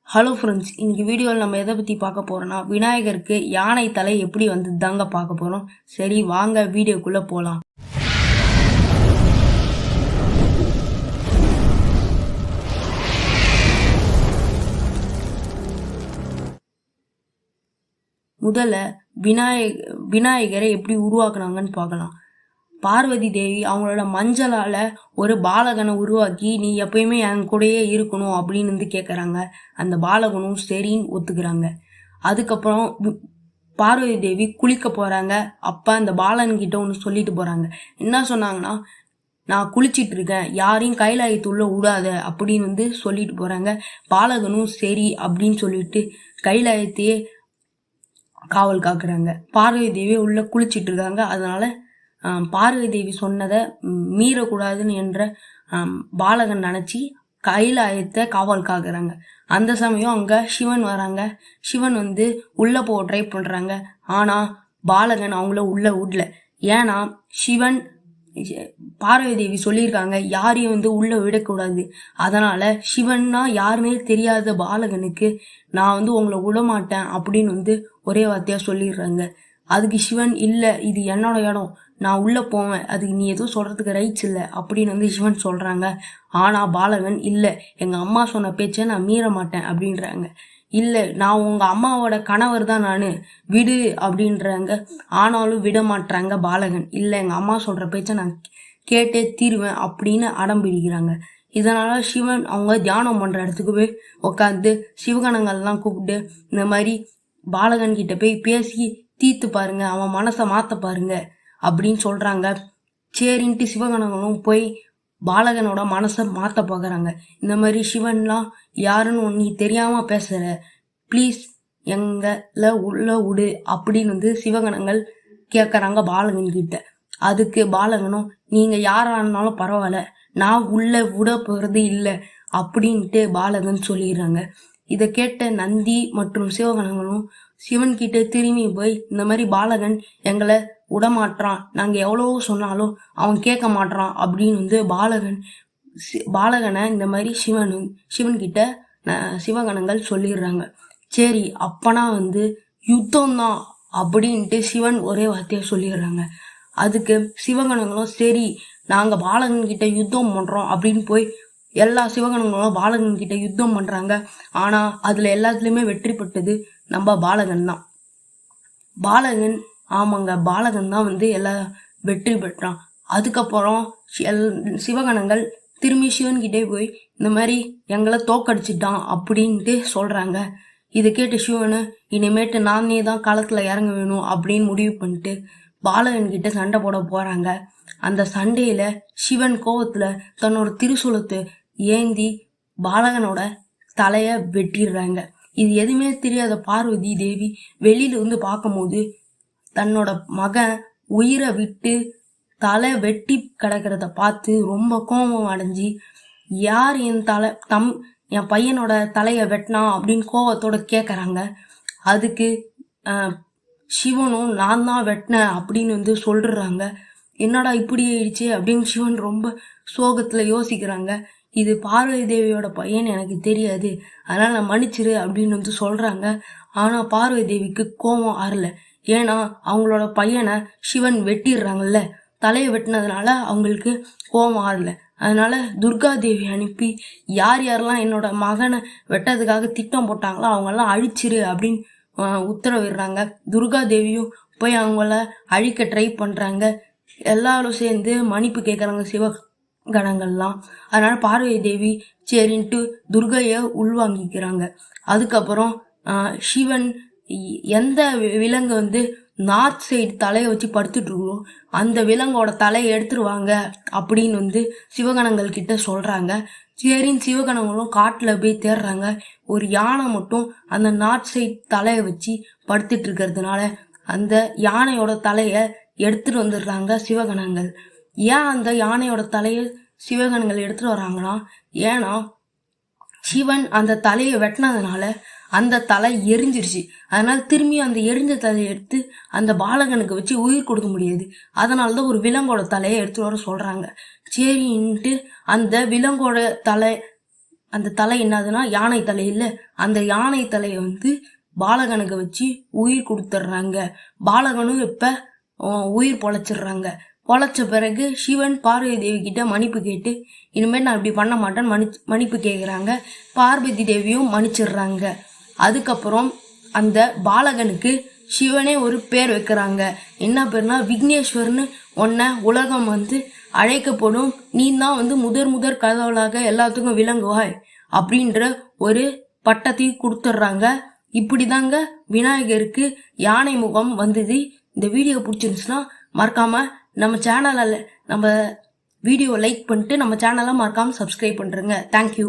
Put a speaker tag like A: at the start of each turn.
A: Hello friends, இன்னைக்கு வீடியோவில் நம்ம எதை பற்றி பார்க்க போகிறோன்னா விநாயகருக்கு யானை தலை எப்படி வந்து தாங்க பார்க்க போகிறோம். சரி வாங்க வீடியோக்குள்ளே போகலாம். முதல்ல விநாயகரை எப்படி உருவாக்குனாங்கன்னு பார்க்கலாம். பார்வதி தேவி அவங்களோட மஞ்சளால ஒரு பாலகனை உருவாக்கி நீ எப்பயுமே என் கூடயே இருக்கணும் அப்படின்னு வந்து கேட்குறாங்க. அந்த பாலகனும் சரின்னு ஒத்துக்கிறாங்க. அதுக்கப்புறம் பார்வதி தேவி குளிக்க போறாங்க. அப்ப அந்த பாலன்கிட்ட ஒன்று சொல்லிட்டு போறாங்க. என்ன சொன்னாங்கன்னா, நான் குளிச்சிட்டு இருக்கேன், யாரையும் கைலாயத்துள்ள விடாத அப்படின்னு வந்து சொல்லிட்டு போறாங்க. பாலகனும் சரி அப்படின்னு சொல்லிட்டு கைலாயத்தையே காவல் காக்குறாங்க. பார்வதி தேவி உள்ள குளிச்சிட்டு இருக்காங்க. அதனால பார்வதி தேவி சொன்னதை மீறக்கூடாதுன்னு என்ற பாலகன் நினைச்சி கைலாயத்தை காவல் காக்குறாங்க. அந்த சமயம் அங்க சிவன் வராங்க. சிவன் வந்து உள்ள போக ட்ரை பண்றாங்க. ஆனா பாலகன் அவங்கள உள்ள விடல. ஏன்னா சிவன் பார்வதி தேவி சொல்லியிருக்காங்க யாரையும் வந்து உள்ள விடக்கூடாது. அதனால சிவன்னா யாருமே தெரியாத பாலகனுக்கு நான் வந்து உங்களை விடமாட்டேன் அப்படின்னு வந்து ஒரே வார்த்தையா சொல்லிடுறாங்க. அதுக்கு சிவன் இல்ல, இது என்னோட இடம், நான் உள்ள போவேன், அதுக்கு நீ எதுவும் சொல்றதுக்கு ரைட்ஸ் இல்லை அப்படின்னு வந்து சிவன் சொல்றாங்க. ஆனா பாலகன் இல்ல, எங்க அம்மா சொன்ன பேச்சை நான் மீற மாட்டேன் அப்படின்றாங்க. இல்ல, நான் உங்க அம்மாவோட கணவர் தான் நானு, விடு அப்படின்றாங்க. ஆனாலும் விட மாட்டாங்க பாலகன். இல்ல, எங்க அம்மா சொல்ற பேச்சை நான் கேட்டே தீருவேன் அப்படின்னு அடம் பிடிக்கிறாங்க. இதனால சிவன் அவங்க தியானம் பண்ற இடத்துக்கு போய் உட்காந்து சிவகணங்கள்லாம் கூப்பிட்டு இந்த மாதிரி பாலகன் கிட்ட போய் பேசி தீர்த்து பாருங்க, அவன் மனசை மாத்த பாருங்க அப்படின்னு சொல்றாங்க. சரின்ட்டு சிவகணங்களும் போய் பாலகனோட மனசை மாத்த பாக்குறாங்க. இந்த மாதிரி சிவன்லாம் யாருன்னு நீ தெரியாம பேசுற, ப்ளீஸ் எங்கள உள்ள விடு அப்படின்னு வந்து சிவகணங்கள் கேக்குறாங்க பாலகன் கிட்ட. அதுக்கு பாலகனும் நீங்க யாரானாலும் பரவாயில்ல, நான் உள்ள விட போறது இல்லை அப்படின்ட்டு பாலகன் சொல்லிடுறாங்க. இதை கேட்ட நந்தி மற்றும் சிவகணங்களும் சிவன் கிட்ட திரும்பி போய் இந்த மாதிரி பாலகன் எங்களை விடமாட்டான், நாங்க எவ்வளவோ சொன்னாலும் அவன் கேட்க மாட்டான் அப்படின்னு வந்து பாலகனை இந்த மாதிரி சிவன் கிட்ட சிவகணங்கள் சொல்லிடுறாங்க. சரி அப்பனா வந்து யுத்தம் தான் அப்படின்ட்டு சிவன் ஒரே வார்த்தையா சொல்லிடுறாங்க. அதுக்கு சிவகணங்களும் சரி நாங்க பாலகன் கிட்ட யுத்தம் பண்றோம் அப்படின்னு போய் எல்லா சிவகணங்களும் பாலகன் கிட்ட யுத்தம் பண்றாங்க. ஆனா அதுல எல்லாத்துலயுமே வெற்றி பெற்றது நம்ம பாலகன் தான். பாலகன் தான் வந்து எல்லா வெற்றி பெற்றான். அதுக்கப்புறம் சிவகணங்கள் திரும்பி சிவன் கிட்டே போய் இந்த மாதிரி எங்களை தோக்கடிச்சிட்டான் அப்படின்ட்டு சொல்றாங்க. இதை கேட்டு சிவனு இனிமேட்டு நானே தான் களத்துல இறங்க வேணும் அப்படின்னு முடிவு பண்ணிட்டு பாலகன் கிட்ட சண்டை போட போறாங்க. அந்த சண்டையில சிவன் கோவத்துல தன்னோட திரிசூலத்தை ஏந்தி பாலகனோட தலைய வெட்டிடுறாங்க. இது எதுவுமே தெரியாத பார்வதி தேவி வெளியில வந்து பார்க்கும்போது தன்னோட மகன் உயிரை விட்டு தலை வெட்டி கிடக்கிறத பார்த்து ரொம்ப கோபம் அடைஞ்சி யார் என் பையனோட தலைய வெட்டினா அப்படின்னு கோபத்தோட கேக்குறாங்க. அதுக்கு சிவனும் நான் தான் வெட்டினேன் அப்படின்னு வந்து சொல்றாங்க. என்னடா இப்படி ஆயிடுச்சு அப்படின்னு சிவன் ரொம்ப சோகத்துல யோசிக்கிறாங்க. இது பார்வதி தேவியோட பையன் எனக்கு தெரியாது, அதனால நான் மன்னிச்சிரு அப்படின்னு வந்து சொல்றாங்க. ஆனா பார்வதி தேவிக்கு கோபம் ஆறல. ஏன்னா அவங்களோட பையனை சிவன் வெட்டிடுறாங்கல்ல, தலையை வெட்டினதுனால அவங்களுக்கு கோபம் ஆறல. அதனால துர்கா தேவி அனுப்பி யார் யாரெல்லாம் என்னோட மகனை வெட்டதுக்காக திட்டம் போட்டாங்களோ அவங்கெல்லாம் அழிச்சிரு அப்படின்னு உத்தரவிடுறாங்க. துர்கா தேவியும் போய் அவங்கள அழிக்க ட்ரை பண்றாங்க. எல்லாரும் சேர்ந்து மன்னிப்பு கேட்கறாங்க சிவகணங்கள்லாம். அதனால பார்வதி தேவி சரின்ட்டு துர்கைய உள்வாங்கிக்கிறாங்க. அதுக்கப்புறம் சிவன் எந்த விலங்கு வந்து நார்த் சைடு தலையை வச்சு படுத்துட்டு இருக்கோ அந்த விலங்கோட தலையை எடுத்துருவாங்க அப்படின்னு வந்து சிவகணங்கள் கிட்ட சொல்றாங்க. சரின்னு சிவகணங்களும் காட்டுல போய் தேடுறாங்க. ஒரு யானை மட்டும் அந்த நார்த் சைடு தலையை வச்சு படுத்துட்டு இருக்கிறதுனால அந்த யானையோட தலைய எடுத்துட்டு வந்துடுறாங்க சிவகணங்கள். ஏன் அந்த யானையோட தலைய சிவகணங்கள் எடுத்துட்டு வராங்கன்னா, ஏன்னா சிவன் அந்த தலையை வெட்டினதுனால அந்த தலை எரிஞ்சிருச்சு. அதனால திரும்பி அந்த எரிஞ்ச தலையை எடுத்து அந்த பாலகனுக்கு வச்சு உயிர் கொடுக்க முடியாது. அதனாலதான் ஒரு விலங்கோட தலையை எடுத்துட்டு வர சொல்றாங்க. சரின்ட்டு அந்த விலங்கோட தலை அந்த தலை என்னதுன்னா யானை தலை இல்லை, அந்த யானை தலையை வந்து பாலகனுக்கு வச்சு உயிர் கொடுத்துட்றாங்க. பாலகனும் இப்ப உயிர் பொழைச்சிடுறாங்க. பொழைச்ச பிறகு சிவன் பார்வதி தேவி கிட்ட மன்னிப்பு கேட்டு இனிமேல் நான் இப்படி பண்ண மாட்டேன்னு மன்னிப்பு கேட்குறாங்க. பார்வதி தேவியும் மன்னிச்சிடுறாங்க. அதுக்கப்புறம் அந்த பாலகனுக்கு சிவனே ஒரு பேர் வைக்கிறாங்க. என்ன பேர்னா விக்னேஸ்வர்னு ஒன்ன உலகம் வந்து அழைக்கப்படும், நீ தான் வந்து முதற் கடவுளாக எல்லாத்துக்கும் விளங்குவாய் அப்படின்ற ஒரு பட்டத்தையும் கொடுத்துட்றாங்க. இப்படிதாங்க விநாயகருக்கு யானை முகம் வந்தது. இந்த வீடியோ பிடிச்சிருந்துச்சுன்னா மறக்காம நம்ம வீடியோ லைக் பண்ணிட்டு நம்ம சேனலை மறக்காம சப்ஸ்கிரைப் பண்றேங்க. தேங்க்யூ.